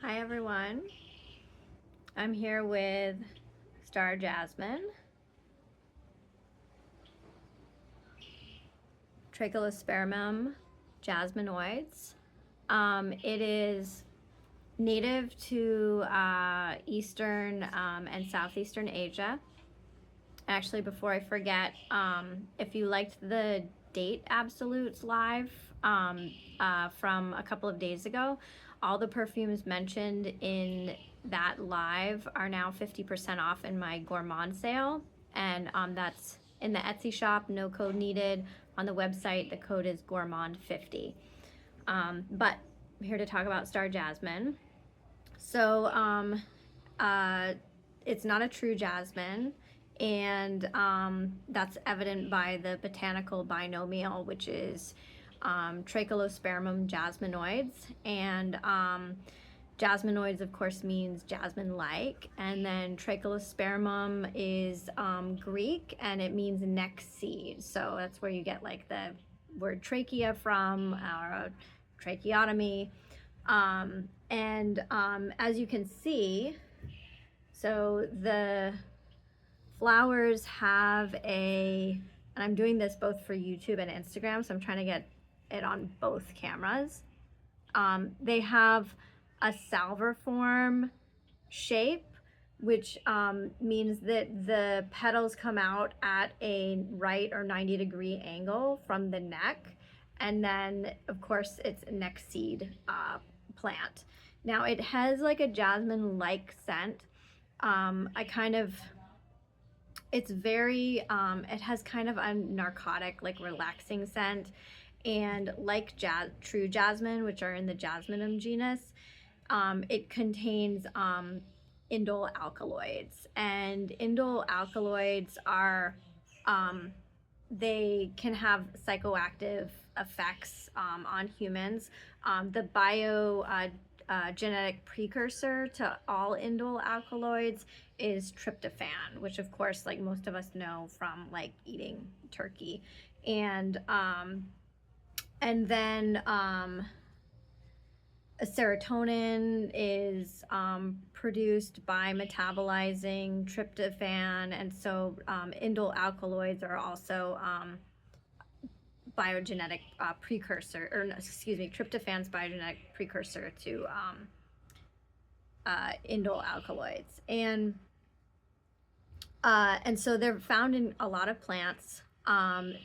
Hi everyone, I'm here with Star Jasmine, Trachelospermum jasminoides. It is native to Eastern and Southeastern Asia. Actually, before I forget, if you liked the date absolutes live from a couple of days ago, all the perfumes mentioned in that live are now 50% off in my gourmand sale, and that's in the Etsy shop. No code needed. On the website, the code is gourmand50. But I'm here to talk about Star Jasmine. So it's not a true jasmine, and that's evident by the botanical binomial, which is Trachelospermum jasminoides. And jasminoides, of course, means jasmine-like, and then Trachelospermum is Greek, and it means neck seed. So that's where you get like the word trachea from, or tracheotomy. As you can see, so the flowers have and I'm doing this both for YouTube and Instagram, so I'm trying to get it on both cameras. They have a salverform shape, which means that the petals come out at a right or 90-degree angle from the neck. And then, of course, it's a neck seed plant. Now, it has like a jasmine-like scent. It's very, it has kind of a narcotic, like relaxing scent. And like true jasmine, which are in the Jasminum genus, it contains indole alkaloids. And indole alkaloids are, they can have psychoactive effects on humans. The genetic precursor to all indole alkaloids is tryptophan, which of course, like most of us know from like eating turkey. And then serotonin is produced by metabolizing tryptophan, and so indole alkaloids are also biogenetic precursor, or excuse me, tryptophan's biogenetic precursor to indole alkaloids, and so they're found in a lot of plants.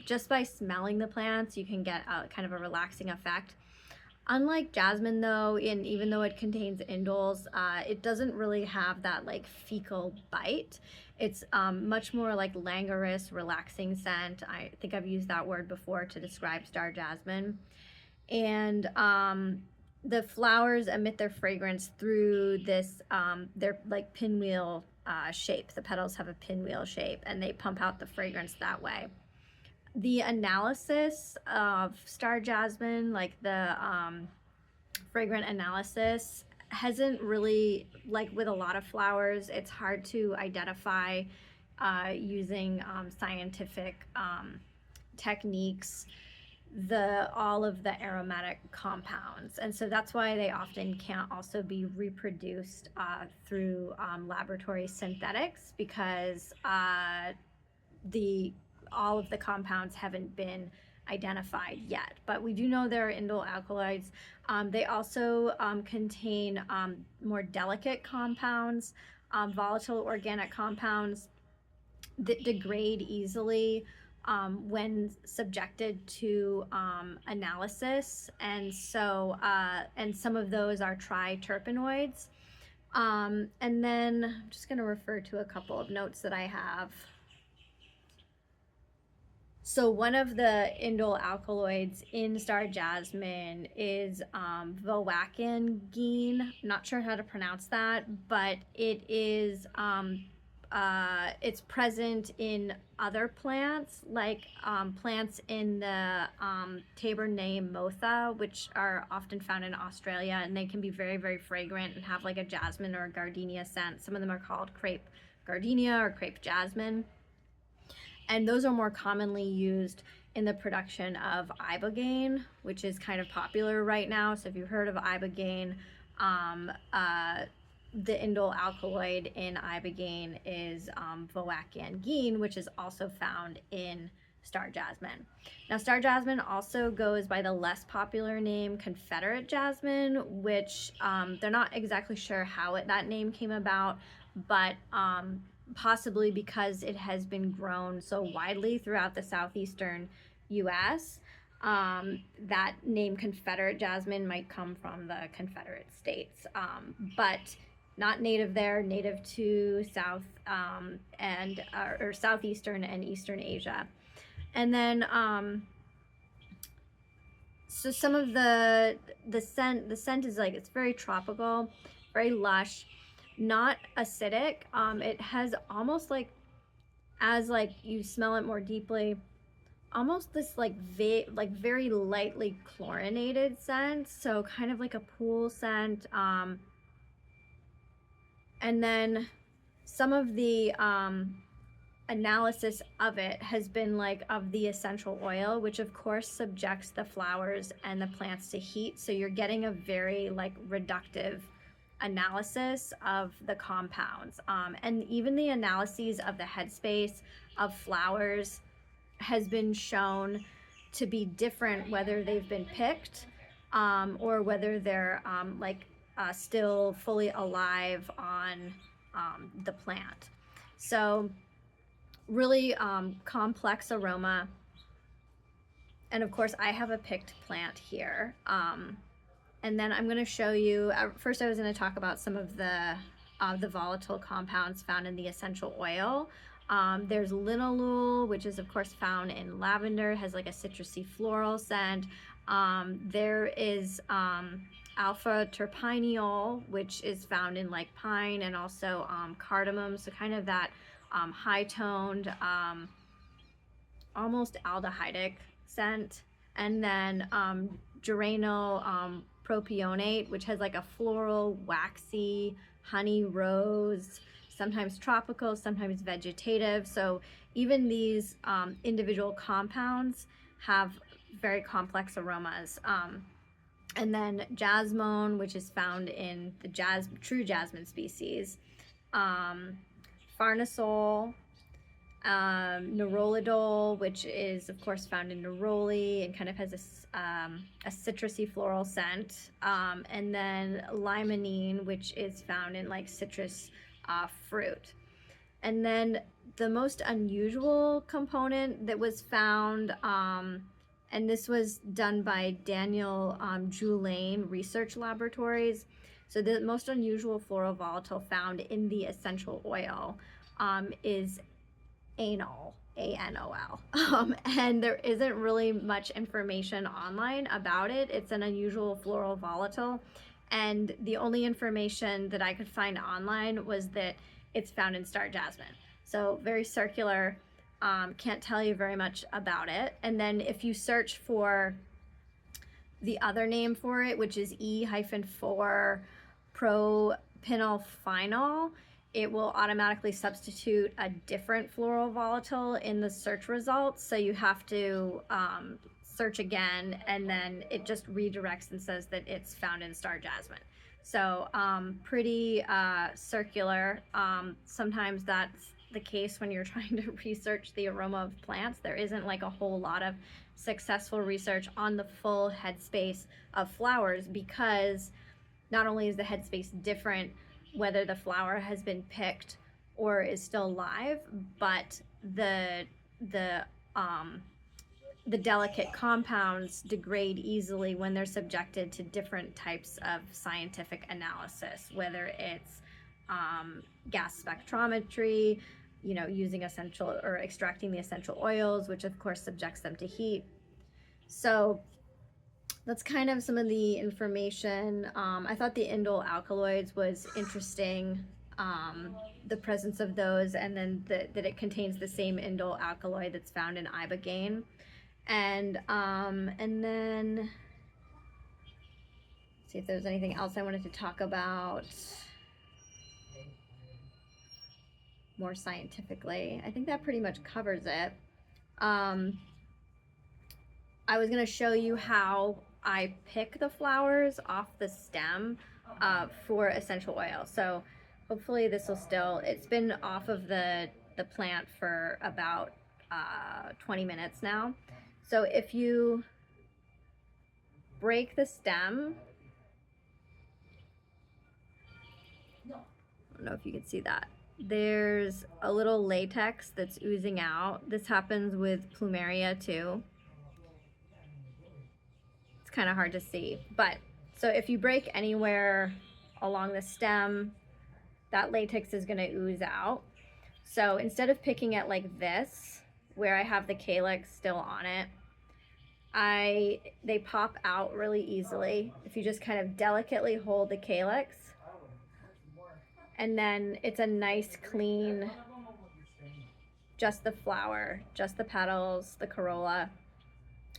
Just by smelling the plants, you can get kind of a relaxing effect. Unlike jasmine, though, even though it contains indoles, it doesn't really have that like fecal bite. It's much more like languorous, relaxing scent. I think I've used that word before to describe Star Jasmine. And the flowers emit their fragrance through this, they're like pinwheel shape. The petals have a pinwheel shape, and they pump out the fragrance that way. The analysis of Star Jasmine, like the fragrant analysis, hasn't really, like with a lot of flowers, it's hard to identify using scientific techniques all of the aromatic compounds. And so that's why they often can't also be reproduced through laboratory synthetics, because all of the compounds haven't been identified yet. But we do know there are indole alkaloids. They also contain more delicate compounds, volatile organic compounds that degrade easily when subjected to analysis. And so, and some of those are triterpenoids. And then I'm just going to refer to a couple of notes that I have. So one of the indole alkaloids in Star Jasmine is voacangine. Not sure how to pronounce that, but it is it's present in other plants, like plants in the Tabernae motha, which are often found in Australia, and they can be very, very fragrant and have like a jasmine or a gardenia scent. Some of them are called crepe gardenia or crepe jasmine. And those are more commonly used in the production of ibogaine, which is kind of popular right now. So if you've heard of ibogaine, Um, uh, the indole alkaloid in ibogaine is voacangine, which is also found in star jasmine. Now, star jasmine also goes by the less popular name Confederate jasmine, which they're not exactly sure how that name came about, but possibly because it has been grown so widely throughout the southeastern US. That name Confederate jasmine might come from the Confederate States, but not native there, native to South or Southeastern and Eastern Asia. And then so some of the scent is like, it's very tropical, very lush, not acidic. It has almost like, as like you smell it more deeply, almost this like very lightly chlorinated scent, so kind of like a pool scent. And then some of the analysis of it has been like of the essential oil, which of course subjects the flowers and the plants to heat, so you're getting a very like reductive analysis of the compounds. And even the analyses of the headspace of flowers has been shown to be different, whether they've been picked or whether they're still fully alive on the plant. So really complex aroma. And of course I have a picked plant here. And then I'm going to show you, first I was going to talk about some of the volatile compounds found in the essential oil. There's linalool, which is of course found in lavender, has like a citrusy floral scent. There is alpha terpineol, which is found in like pine, and also cardamom, so kind of that high-toned, almost aldehydic scent. And then geranyl propionate, which has like a floral, waxy, honey rose, sometimes tropical, sometimes vegetative. So even these individual compounds have very complex aromas. And then jasmine, which is found in the true jasmine species. Farnesol, nerolidol, which is of course found in neroli and kind of has a citrusy floral scent. And then limonene, which is found in like citrus fruit. And then the most unusual component that was found, and this was done by Daniel Julane Research Laboratories. So the most unusual floral volatile found in the essential oil is anol, A-N-O-L. And there isn't really much information online about it. It's an unusual floral volatile. And the only information that I could find online was that it's found in star jasmine. So very circular, can't tell you very much about it. And then if you search for the other name for it, which is E-4 propinylphenol, it will automatically substitute a different floral volatile in the search results. So you have to search again, and then it just redirects and says that it's found in star jasmine. So pretty circular. Sometimes that's the case when you're trying to research the aroma of plants. There isn't like a whole lot of successful research on the full headspace of flowers, because not only is the headspace different whether the flower has been picked or is still live, but the delicate compounds degrade easily when they're subjected to different types of scientific analysis, whether it's gas spectrometry, using essential or extracting the essential oils, which of course subjects them to heat. So that's kind of some of the information. I thought the indole alkaloids was interesting, the presence of those, and then that it contains the same indole alkaloid that's found in ibogaine. And then see if there's anything else I wanted to talk about more scientifically. I think that pretty much covers it. I was going to show you how I pick the flowers off the stem for essential oil. So hopefully this will still, it's been off of the plant for about 20 minutes now. So if you break the stem, I don't know if you can see that, there's a little latex that's oozing out. This happens with plumeria too. It's kind of hard to see, but so if you break anywhere along the stem, that latex is going to ooze out. So instead of picking it like this, where I have the calyx still on it, they pop out really easily if you just kind of delicately hold the calyx, and then it's a nice clean, just the flower, just the petals, the corolla,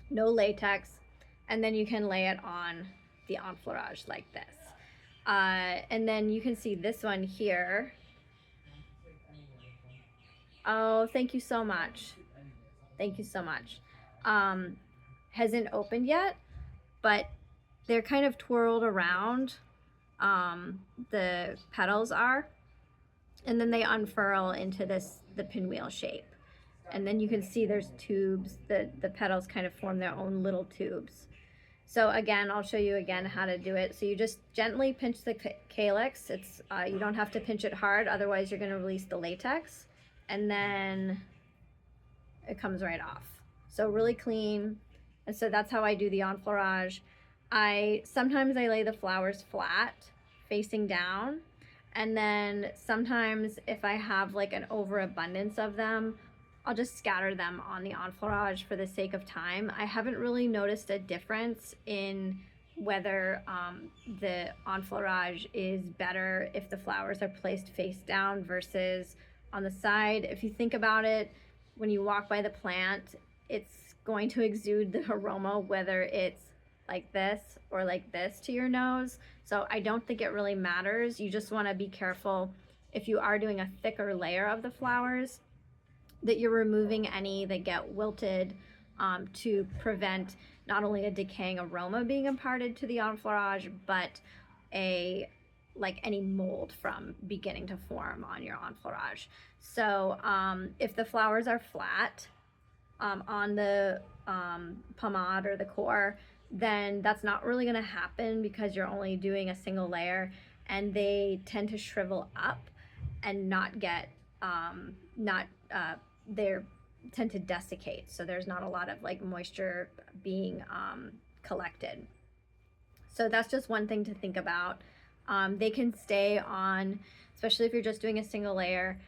no latex, and then you can lay it on the enfleurage like this. And then you can see this one here. Oh, thank you so much. Thank you so much. Hasn't opened yet, but they're kind of twirled around. The petals are, and then they unfurl into the pinwheel shape. And then you can see there's tubes. The petals kind of form their own little tubes. So again, I'll show you again how to do it. So you just gently pinch the calyx. It's you don't have to pinch it hard, otherwise you're going to release the latex, and then it comes right off. So really clean. And so that's how I do the enfleurage. Sometimes I lay the flowers flat, facing down, and then sometimes if I have like an overabundance of them, I'll just scatter them on the enfleurage for the sake of time. I haven't really noticed a difference in whether the enfleurage is better if the flowers are placed face down versus on the side. If you think about it, when you walk by the plant, it's going to exude the aroma, whether it's like this or like this to your nose. So I don't think it really matters. You just want to be careful if you are doing a thicker layer of the flowers that you're removing any that get wilted, to prevent not only a decaying aroma being imparted to the enfleurage, but like any mold from beginning to form on your enfleurage. So if the flowers are flat on the pomade or the core, then that's not really going to happen because you're only doing a single layer, and they tend to shrivel up and not get they tend to desiccate, so there's not a lot of like moisture being collected. So that's just one thing to think about. They can stay on, especially if you're just doing a single layer,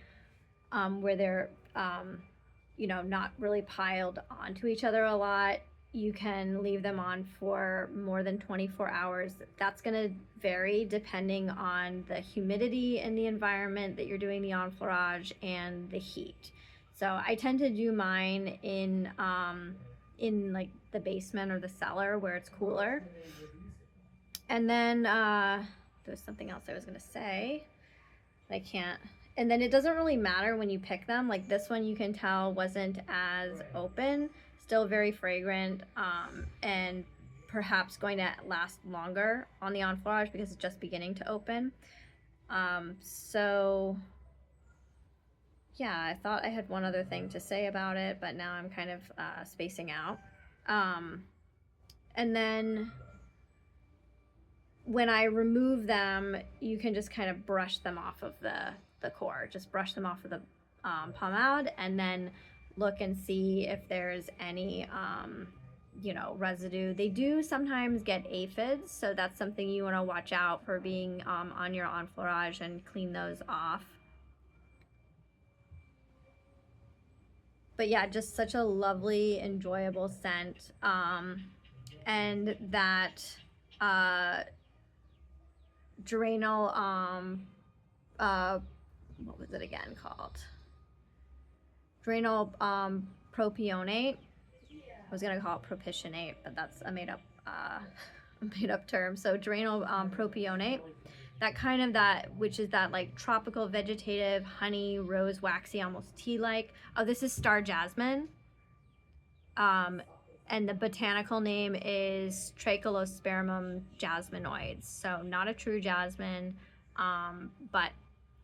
where they're not really piled onto each other a lot. You can leave them on for more than 24 hours. That's going to vary depending on the humidity in the environment that you're doing the enfleurage and the heat. So I tend to do mine in like the basement or the cellar where it's cooler. And then there's something else I was going to say. I can't. And then it doesn't really matter when you pick them. Like this one, you can tell wasn't as open, still very fragrant, and perhaps going to last longer on the enfleurage because it's just beginning to open. So yeah, I thought I had one other thing to say about it, but now I'm kind of spacing out. And then when I remove them, you can just kind of brush them off of the core. Just brush them off of the pomade, and then look and see if there's any residue. They do sometimes get aphids, so that's something you want to watch out for being on your enfleurage, and clean those off. But yeah, just such a lovely, enjoyable scent. And that what was it again called? Dranal propionate. I was gonna call it propionate, but that's a made up term. So dranal propionate, which is that like tropical vegetative honey, rose, waxy, almost tea-like. Oh, this is star jasmine. and the botanical name is Trachelospermum jasminoides. So not a true jasmine, but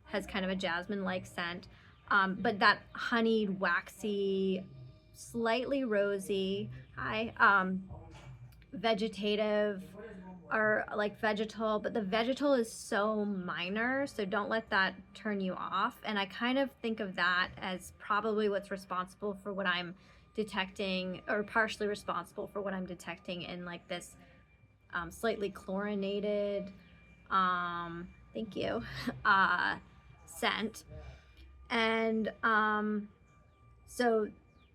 has kind of a jasmine-like scent. But that honeyed, waxy, slightly rosy, vegetative, or like vegetal, but the vegetal is so minor, so don't let that turn you off. And I kind of think of that as probably what's responsible for what I'm detecting, or partially responsible for what I'm detecting in like this slightly chlorinated, thank you, scent. And so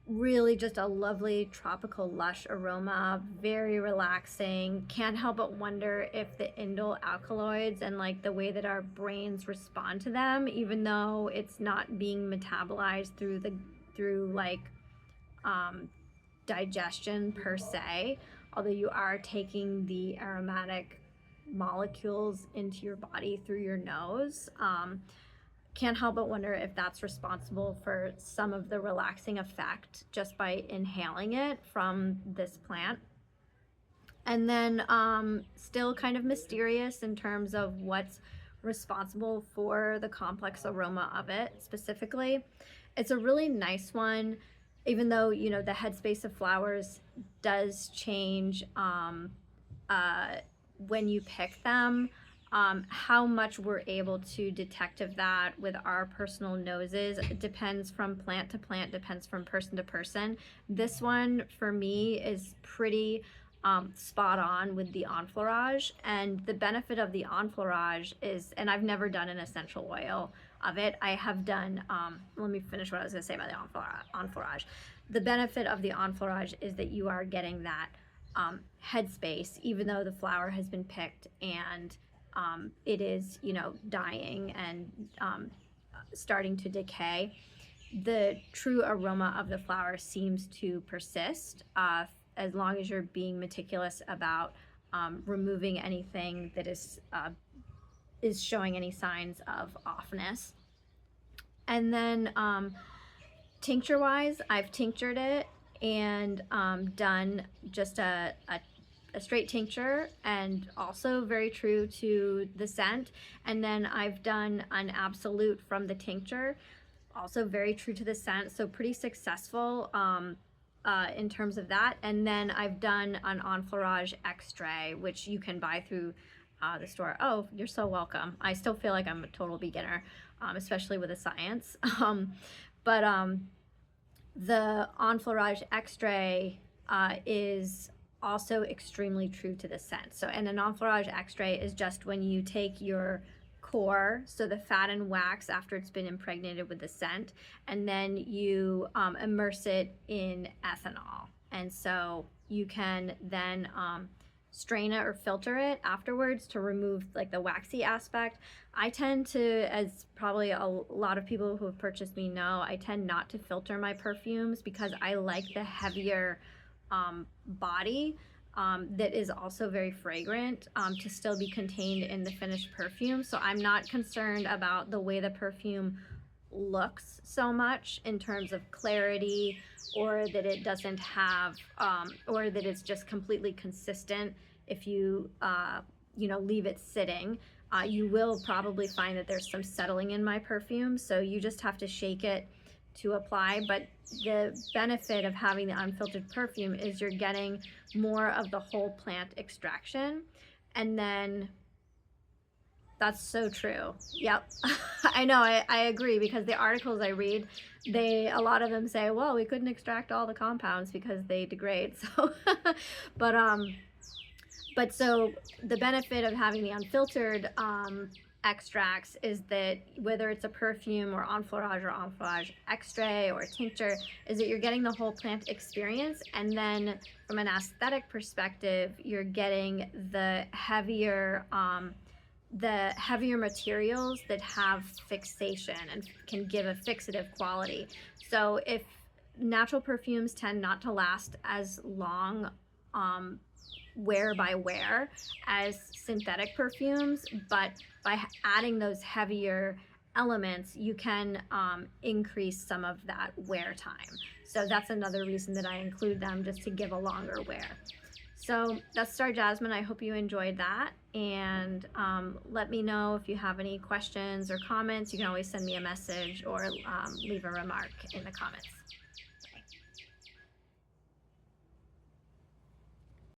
really just a lovely tropical lush aroma, very relaxing. Can't help but wonder if the indole alkaloids and like the way that our brains respond to them, even though it's not being metabolized through like digestion per se, although you are taking the aromatic molecules into your body through your nose. Can't help but wonder if that's responsible for some of the relaxing effect just by inhaling it from this plant. And then still kind of mysterious in terms of what's responsible for the complex aroma of it specifically. It's a really nice one, even though, you know, the headspace of flowers does change when you pick them. How much we're able to detect of that with our personal noses depends from plant to plant, depends from person to person. This one for me is pretty spot on with the enfleurage, and the benefit of the enfleurage is, and I've never done an essential oil of it. I have done, let me finish what I was going to say about the enfleurage. The benefit of the enfleurage is that you are getting that headspace, even though the flower has been picked and it is, you know, dying and starting to decay. The true aroma of the flower seems to persist as long as you're being meticulous about removing anything that is showing any signs of offness. And then tincture-wise, I've tinctured it and done just a straight tincture, and also very true to the scent. And then I've done an absolute from the tincture, also very true to the scent, so pretty successful in terms of that. And then I've done an enfleurage extrait, which you can buy through the store. Oh, you're so welcome. I still feel like I'm a total beginner, especially with the science. The enfleurage extrait is also extremely true to the scent. So, and an enfleurage extrait is just when you take your core, so the fat and wax after it's been impregnated with the scent, and then you immerse it in ethanol. And so you can then strain it or filter it afterwards to remove like the waxy aspect. I tend to, as probably a lot of people who have purchased me know, I tend not to filter my perfumes because I like the heavier body that is also very fragrant to still be contained in the finished perfume. So I'm not concerned about the way the perfume looks so much in terms of clarity, or that it doesn't have or that it's just completely consistent if you leave it sitting. You will probably find that there's some settling in my perfume, so you just have to shake it to apply. But the benefit of having the unfiltered perfume is you're getting more of the whole plant extraction. And then that's so true. Yep. I know, I agree, because the articles I read, a lot of them say, well, we couldn't extract all the compounds because they degrade. So but so the benefit of having the unfiltered extracts is that whether it's a perfume or enfleurage extrait or tincture, is that you're getting the whole plant experience. And then from an aesthetic perspective, you're getting the heavier materials that have fixation and can give a fixative quality. So if natural perfumes tend not to last as long wear by wear as synthetic perfumes, but by adding those heavier elements, you can increase some of that wear time. So that's another reason that I include them, just to give a longer wear. So that's Star Jasmine. I hope you enjoyed that. And let me know if you have any questions or comments. You can always send me a message or leave a remark in the comments.